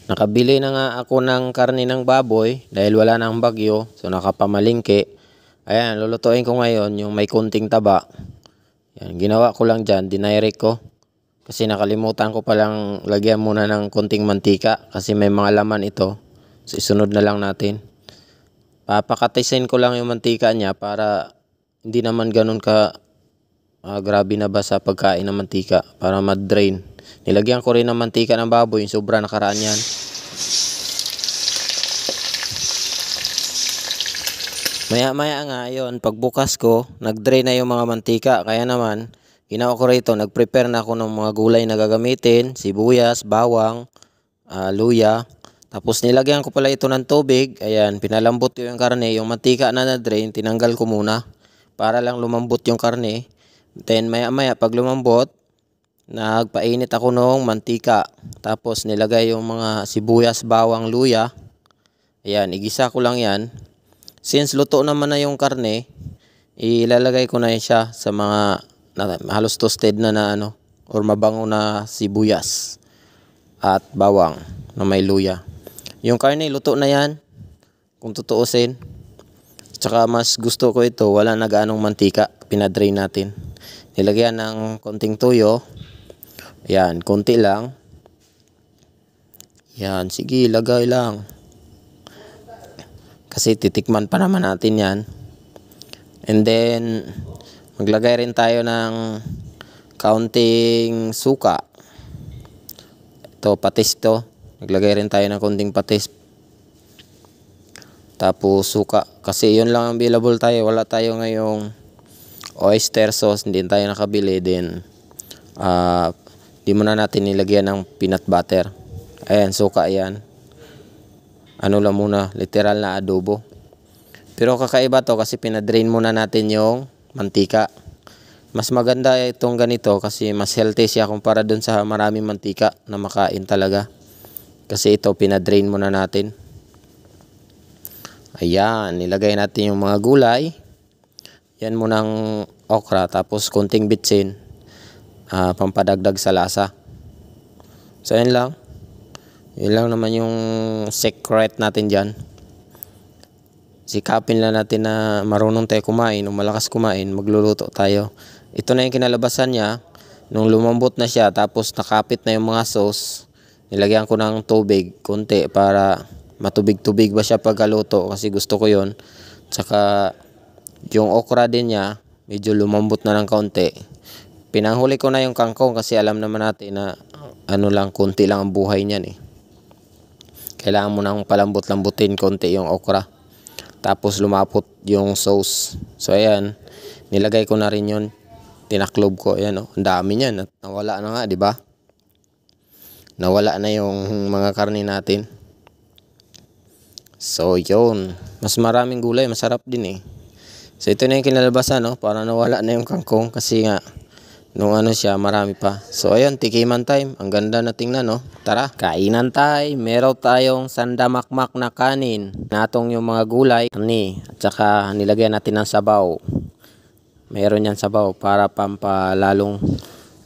Nakabili na nga ako ng karne ng baboy dahil wala nang bagyo. So nakapamalingke. Ayan, lulutuin ko ngayon yung may kunting taba. Yan, ginawa ko lang dyan, dinirect ko. Kasi nakalimutan ko palang lagyan muna ng kunting mantika. Kasi may mga laman ito. So isunod na lang natin. Papakatisin ko lang yung mantika niya para hindi naman ganun ka grabe na ba sa pagkain ng mantika. Para ma-drain. Nilagyan ko rin ng mantika ng baboy. Yung sobra nakaraan yan. Maya nga yun, pagbukas ko, nag-drain na yung mga mantika. Kaya naman, ginawa ko rito, nag-prepare na ako ng mga gulay na gagamitin. Sibuyas, bawang, luya. Tapos nilagyan ko pala ito ng tubig. Ayan, pinalambot ko yung karne. Yung mantika na na-drain, tinanggal ko muna. Para lang lumambot yung karne. Then maya pag lumambot, nagpainit ako ng mantika. Tapos nilagay yung mga sibuyas, bawang, luya. Ayan, igisa ko lang yan. Since luto naman na yung karne, ilalagay ko na siya sa mga halos toasted na or mabango na sibuyas at bawang na may luya. Yung karne, luto na yan kung tutuusin. Tsaka mas gusto ko ito, wala na gaanong mantika, pinadrain natin. Nilagyan ng konting tuyo. Ayan, konti lang. Yan, sige, lagay lang. Kasi titikman pa naman natin yan. And then, maglagay rin tayo ng kaunting suka. Ito, patis to. Maglagay rin tayo ng konting patis. Tapos suka. Kasi yun lang ang available tayo. Wala tayo ngayong oyster sauce. Hindi tayo nakabili. Then, di muna natin nilagyan ng peanut butter. Ayan, suka yan. Ano lang muna, literal na adobo. Pero kakaiba to kasi pinadrain muna natin yung mantika. Mas maganda itong ganito kasi mas healthy siya kumpara dun sa maraming mantika na makain talaga. Kasi ito pinadrain muna natin. Ayan, nilagay natin yung mga gulay. Yan munang okra tapos konting bitsin. Pampadagdag sa lasa. So yan lang. Yun lang naman yung secret natin dyan. Sikapin lang natin na marunong tayo kumain o malakas kumain, magluluto tayo. Ito na yung kinalabasan niya. Nung lumambot na siya, tapos nakapit na yung mga sauce, nilagyan ko ng tubig, konti, para matubig-tubig ba siya pagkaluto kasi gusto ko yon. Tsaka yung okra din niya, medyo lumambot na ng kaunti. Pinanghuli ko na yung kangkong kasi alam naman natin na konti lang ang buhay niyan eh. Kailangan mo nang palambot-lambutin konti yung okra. Tapos lumapot yung sauce. So ayan, nilagay ko na rin yun. Tinaklob ko, ayan oh. Ang dami niyan at nawala na nga, di ba? Nawala na yung mga karne natin. So yun, mas maraming gulay, masarap din eh. So ito na yung kinalabasan, no? Para nawala na yung kangkong kasi nga nung siya, marami pa. So ayun, tikiman time. Ang ganda na tingnan, no? Tara, kainan tayo. Meron tayong sandamakmak na kanin. Natong yung mga gulay, at saka nilagyan natin ng sabaw. Meron yan sabaw para pampalalong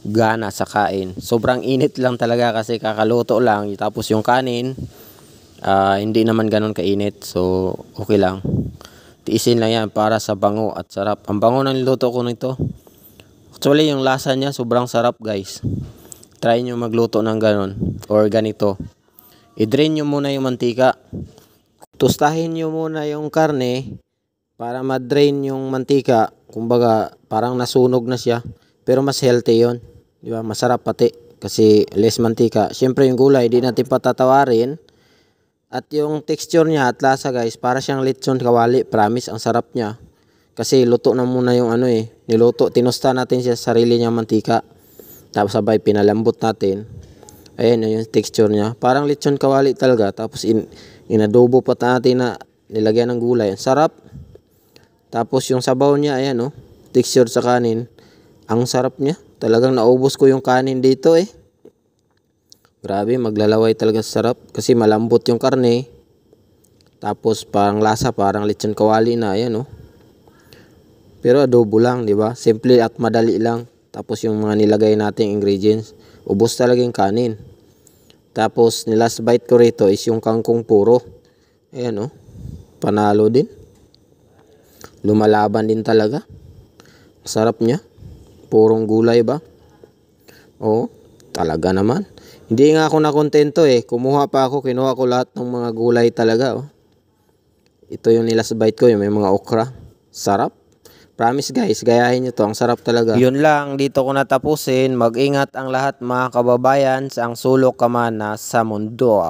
gana sa kain. Sobrang init lang talaga kasi kakaluto lang. Tapos yung kanin, hindi naman ganun kainit. So okay lang. Tiisin lang yan para sa bango at sarap. Ang bango ng niluto ko nito. Actually, yung lasa niya sobrang sarap, guys. Try nyo magluto ng ganun or ganito. I-drain nyo muna yung mantika. Tustahin nyo muna yung karne para ma-drain yung mantika. Kumbaga, parang nasunog na siya. Pero mas healthy yon, di ba? Masarap pati kasi less mantika. Siyempre yung gulay, di natin patatawarin. At yung texture niya at lasa, guys, para siyang lechon kawali. Promise, ang sarap niya. Kasi luto na muna yung niluto. Tinusta natin siya sa sarili niyang mantika. Tapos sabay pinalambot natin. Ayan yung texture niya. Parang lechon kawali talaga. Tapos inadobo pa natin na nilagyan ng gulay. Sarap. Tapos yung sabaw niya, ayan oh. Texture sa kanin. Ang sarap niya. Talagang naubos ko yung kanin dito eh. Grabe, maglalaway talaga sa sarap. Kasi malambot yung karne. Tapos parang lasa, parang lechon kawali na. Ayan oh. Pero adobo lang, di ba? Simple at madali lang. Tapos yung mga nilagay nating ingredients, ubos talaga yung kanin. Tapos last bite ko rito is yung kangkong puro. Ayan oh. Panalo din. Lumalaban din talaga. Sarap niya. Purong gulay ba? Oo. Talaga naman. Hindi nga ako nakontento eh. Kumuha pa ako. Kinuha ko lahat ng mga gulay talaga oh. Ito yung last bite ko. Yung may mga okra. Sarap. Promise guys, gayahin nyo to. Ang sarap talaga. Yun lang, dito ko natapusin. Mag-ingat ang lahat mga kababayan sa ang sulok ka man na sa mundo.